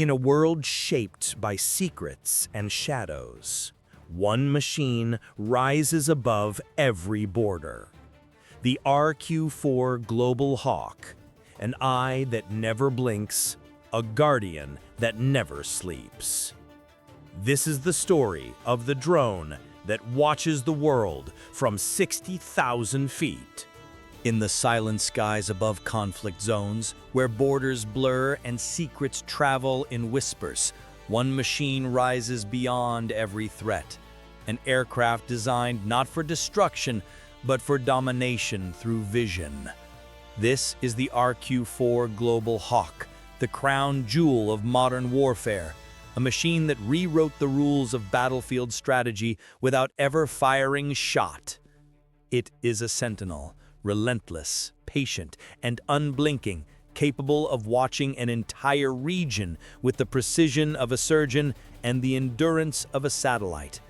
In a world shaped by secrets and shadows, one machine rises above every border. The RQ-4 Global Hawk, an eye that never blinks, a guardian that never sleeps. This is the story of the drone that watches the world from 60,000 feet. In the silent skies above conflict zones, where borders blur and secrets travel in whispers, one machine rises beyond every threat. An aircraft designed not for destruction, but for domination through vision. This is the RQ-4 Global Hawk, the crown jewel of modern warfare, a machine that rewrote the rules of battlefield strategy without ever firing a shot. It is a sentinel, relentless, patient, and unblinking, capable of watching an entire region with the precision of a surgeon and the endurance of a satellite.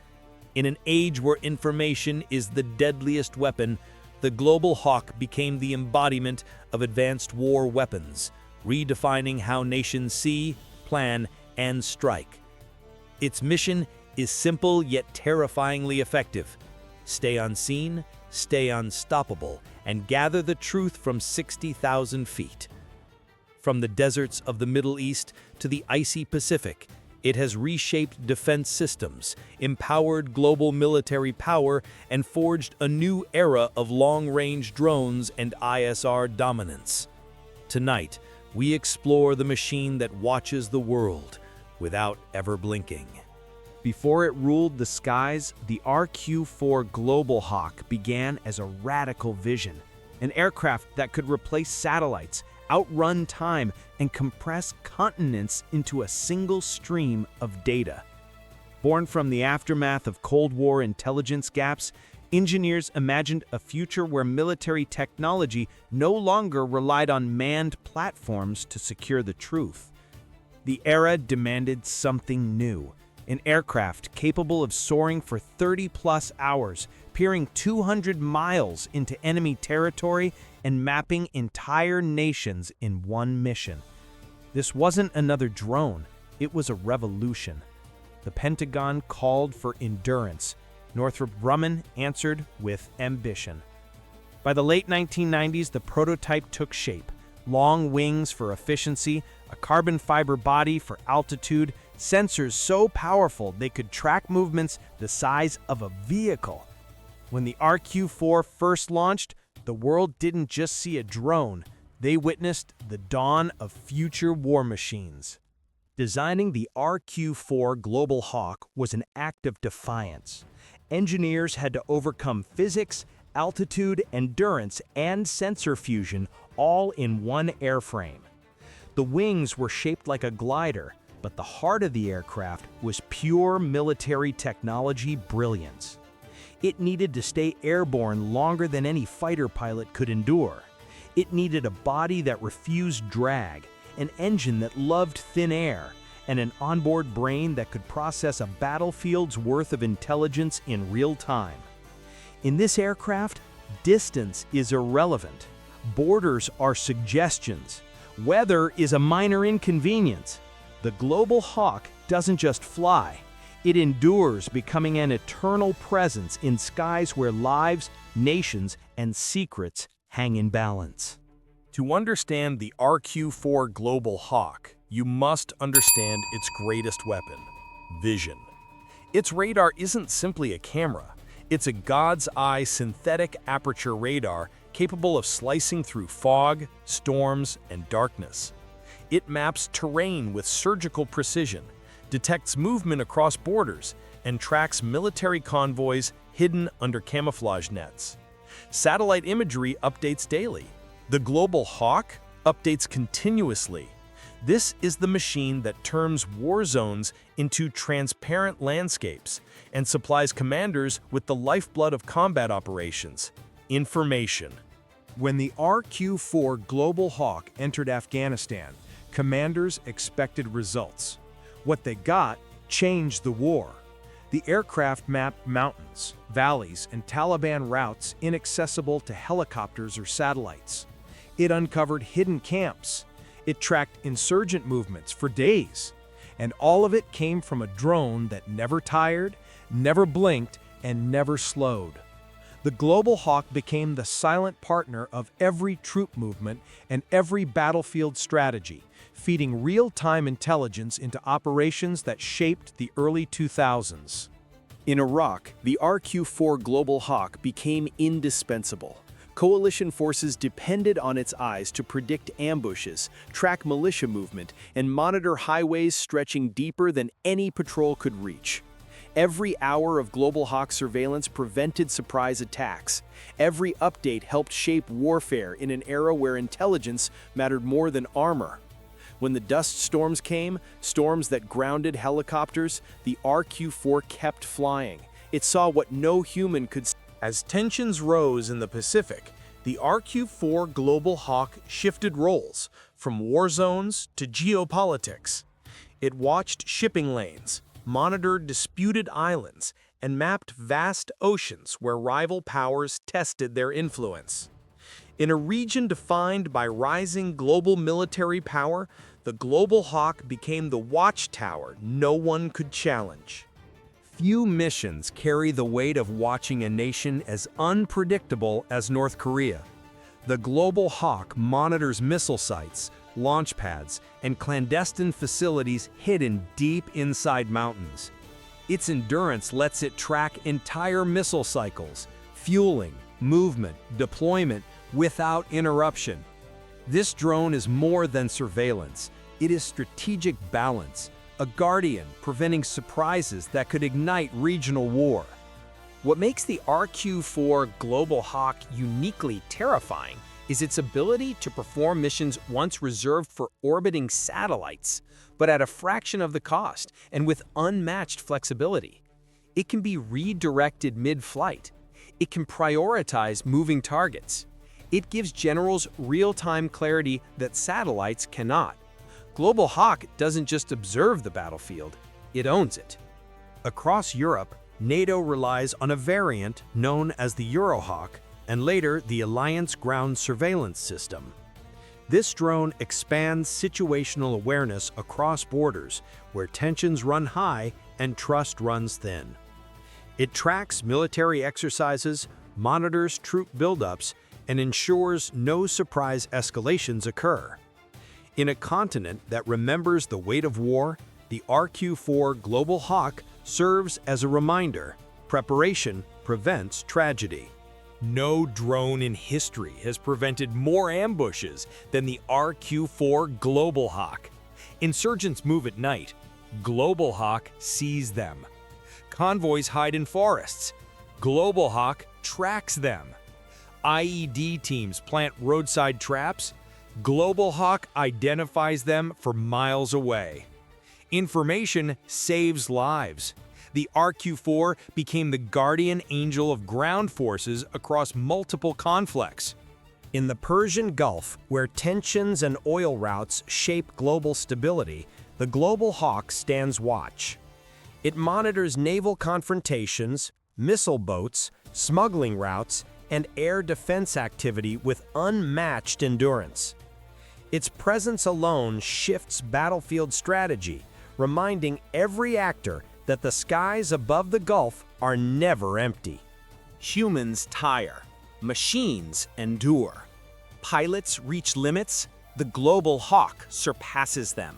In an age where information is the deadliest weapon, the Global Hawk became the embodiment of advanced war weapons, redefining how nations see, plan, and strike. Its mission is simple yet terrifyingly effective. Stay unseen, stay unstoppable, and gather the truth from 60,000 feet. From the deserts of the Middle East to the icy Pacific, it has reshaped defense systems, empowered global military power, and forged a new era of long-range drones and ISR dominance. Tonight, we explore the machine that watches the world without ever blinking. Before it ruled the skies, the RQ-4 Global Hawk began as a radical vision, an aircraft that could replace satellites, outrun time, and compress continents into a single stream of data. Born from the aftermath of Cold War intelligence gaps, engineers imagined a future where military technology no longer relied on manned platforms to secure the truth. The era demanded something new. An aircraft capable of soaring for 30-plus hours, peering 200 miles into enemy territory, and mapping entire nations in one mission. This wasn't another drone, it was a revolution. The Pentagon called for endurance. Northrop Grumman answered with ambition. By the late 1990s, the prototype took shape. Long wings for efficiency, a carbon fiber body for altitude, sensors so powerful they could track movements the size of a vehicle. When the RQ-4 first launched, the world didn't just see a drone, they witnessed the dawn of future war machines. Designing the RQ-4 Global Hawk was an act of defiance. Engineers had to overcome physics, altitude, endurance, and sensor fusion all in one airframe. The wings were shaped like a glider, but the heart of the aircraft was pure military technology brilliance. It needed to stay airborne longer than any fighter pilot could endure. It needed a body that refused drag, an engine that loved thin air, and an onboard brain that could process a battlefield's worth of intelligence in real time. In this aircraft, distance is irrelevant. Borders are suggestions. Weather is a minor inconvenience. The Global Hawk doesn't just fly. It endures, becoming an eternal presence in skies where lives, nations, and secrets hang in balance. To understand the RQ-4 Global Hawk, you must understand its greatest weapon, vision. Its radar isn't simply a camera. It's a God's-eye synthetic aperture radar capable of slicing through fog, storms, and darkness. It maps terrain with surgical precision, detects movement across borders, and tracks military convoys hidden under camouflage nets. Satellite imagery updates daily. The Global Hawk updates continuously. This is the machine that turns war zones into transparent landscapes and supplies commanders with the lifeblood of combat operations: information. When the RQ-4 Global Hawk entered Afghanistan, commanders expected results. What they got changed the war. The aircraft mapped mountains, valleys, and Taliban routes inaccessible to helicopters or satellites. It uncovered hidden camps. It tracked insurgent movements for days. And all of it came from a drone that never tired, never blinked, and never slowed. The Global Hawk became the silent partner of every troop movement and every battlefield strategy, feeding real-time intelligence into operations that shaped the early 2000s. In Iraq, the RQ-4 Global Hawk became indispensable. Coalition forces depended on its eyes to predict ambushes, track militia movement, and monitor highways stretching deeper than any patrol could reach. Every hour of Global Hawk surveillance prevented surprise attacks. Every update helped shape warfare in an era where intelligence mattered more than armor. When the dust storms came, storms that grounded helicopters, the RQ-4 kept flying. It saw what no human could see. As tensions rose in the Pacific, the RQ-4 Global Hawk shifted roles from war zones to geopolitics. It watched shipping lanes, monitored disputed islands, and mapped vast oceans where rival powers tested their influence. In a region defined by rising global military power, the Global Hawk became the watchtower no one could challenge. Few missions carry the weight of watching a nation as unpredictable as North Korea. The Global Hawk monitors missile sites, launch pads, and clandestine facilities hidden deep inside mountains. Its endurance lets it track entire missile cycles, fueling, movement, deployment without interruption. This drone is more than surveillance. It is strategic balance, a guardian preventing surprises that could ignite regional war. What makes the RQ-4 Global Hawk uniquely terrifying is its ability to perform missions once reserved for orbiting satellites, but at a fraction of the cost and with unmatched flexibility. It can be redirected mid-flight. It can prioritize moving targets. It gives generals real-time clarity that satellites cannot. Global Hawk doesn't just observe the battlefield, it owns it. Across Europe, NATO relies on a variant known as the Eurohawk and later the Alliance Ground Surveillance System. This drone expands situational awareness across borders where tensions run high and trust runs thin. It tracks military exercises, monitors troop buildups, and ensures no surprise escalations occur. In a continent that remembers the weight of war, the RQ-4 Global Hawk serves as a reminder: preparation prevents tragedy. No drone in history has prevented more ambushes than the RQ-4 Global Hawk. Insurgents move at night. Global Hawk sees them. Convoys hide in forests. Global Hawk tracks them. IED teams plant roadside traps. Global Hawk identifies them for miles away. Information saves lives. The RQ-4 became the guardian angel of ground forces across multiple conflicts. In the Persian Gulf, where tensions and oil routes shape global stability, the Global Hawk stands watch. It monitors naval confrontations, missile boats, smuggling routes, and air defense activity with unmatched endurance. Its presence alone shifts battlefield strategy, reminding every actor that the skies above the Gulf are never empty. Humans tire, machines endure. Pilots reach limits, the Global Hawk surpasses them.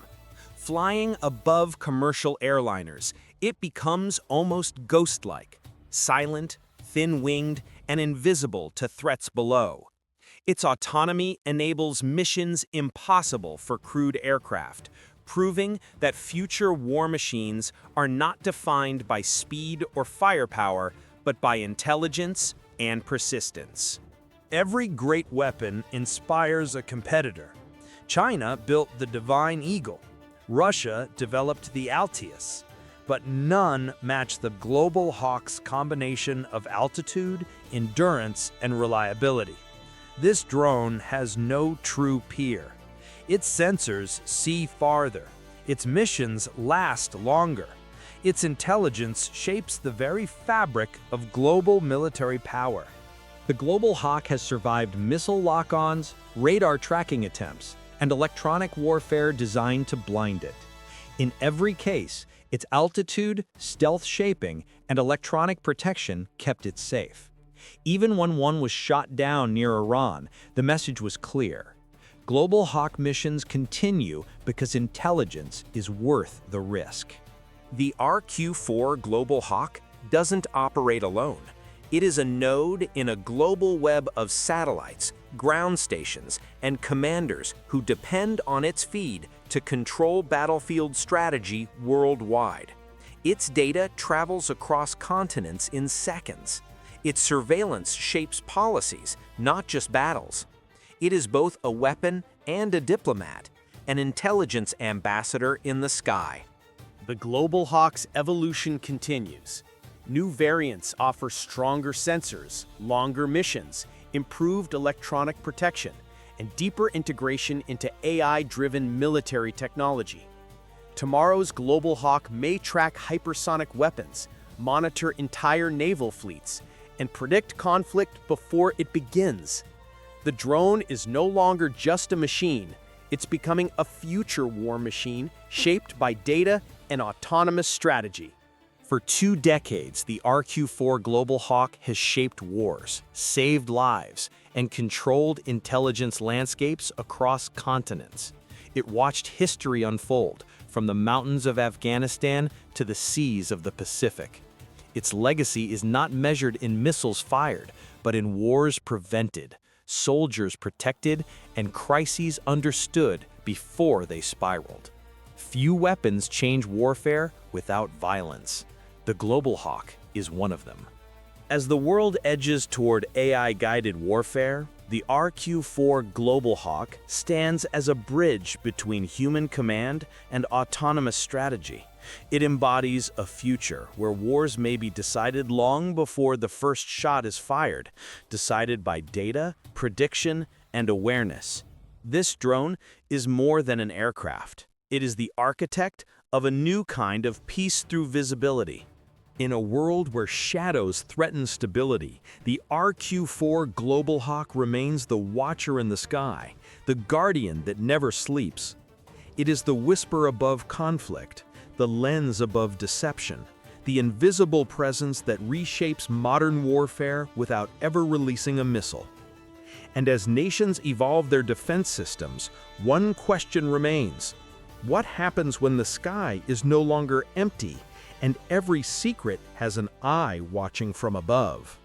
Flying above commercial airliners, it becomes almost ghost-like, silent, thin-winged, and invisible to threats below. Its autonomy enables missions impossible for crewed aircraft, proving that future war machines are not defined by speed or firepower, but by intelligence and persistence. Every great weapon inspires a competitor. China built the Divine Eagle. Russia developed the Altius. But none match the Global Hawk's combination of altitude, endurance, and reliability. This drone has no true peer. Its sensors see farther. Its missions last longer. Its intelligence shapes the very fabric of global military power. The Global Hawk has survived missile lock-ons, radar tracking attempts, and electronic warfare designed to blind it. In every case, its altitude, stealth shaping, and electronic protection kept it safe. Even when one was shot down near Iran, the message was clear. Global Hawk missions continue because intelligence is worth the risk. The RQ-4 Global Hawk doesn't operate alone. It is a node in a global web of satellites, ground stations, and commanders who depend on its feed to control battlefield strategy worldwide. Its data travels across continents in seconds. Its surveillance shapes policies, not just battles. It is both a weapon and a diplomat, an intelligence ambassador in the sky. The Global Hawk's evolution continues. New variants offer stronger sensors, longer missions, improved electronic protection, and deeper integration into AI-driven military technology. Tomorrow's Global Hawk may track hypersonic weapons, monitor entire naval fleets, and predict conflict before it begins. The drone is no longer just a machine, it's becoming a future war machine shaped by data and autonomous strategy. For 2 decades, the RQ-4 Global Hawk has shaped wars, saved lives, and controlled intelligence landscapes across continents. It watched history unfold, from the mountains of Afghanistan to the seas of the Pacific. Its legacy is not measured in missiles fired, but in wars prevented, soldiers protected, and crises understood before they spiraled. Few weapons change warfare without violence. The Global Hawk is one of them. As the world edges toward AI-guided warfare, the RQ-4 Global Hawk stands as a bridge between human command and autonomous strategy. It embodies a future where wars may be decided long before the first shot is fired, decided by data, prediction, and awareness. This drone is more than an aircraft. It is the architect of a new kind of peace through visibility. In a world where shadows threaten stability, the RQ-4 Global Hawk remains the watcher in the sky, the guardian that never sleeps. It is the whisper above conflict, the lens above deception, the invisible presence that reshapes modern warfare without ever releasing a missile. And as nations evolve their defense systems, one question remains: what happens when the sky is no longer empty and every secret has an eye watching from above?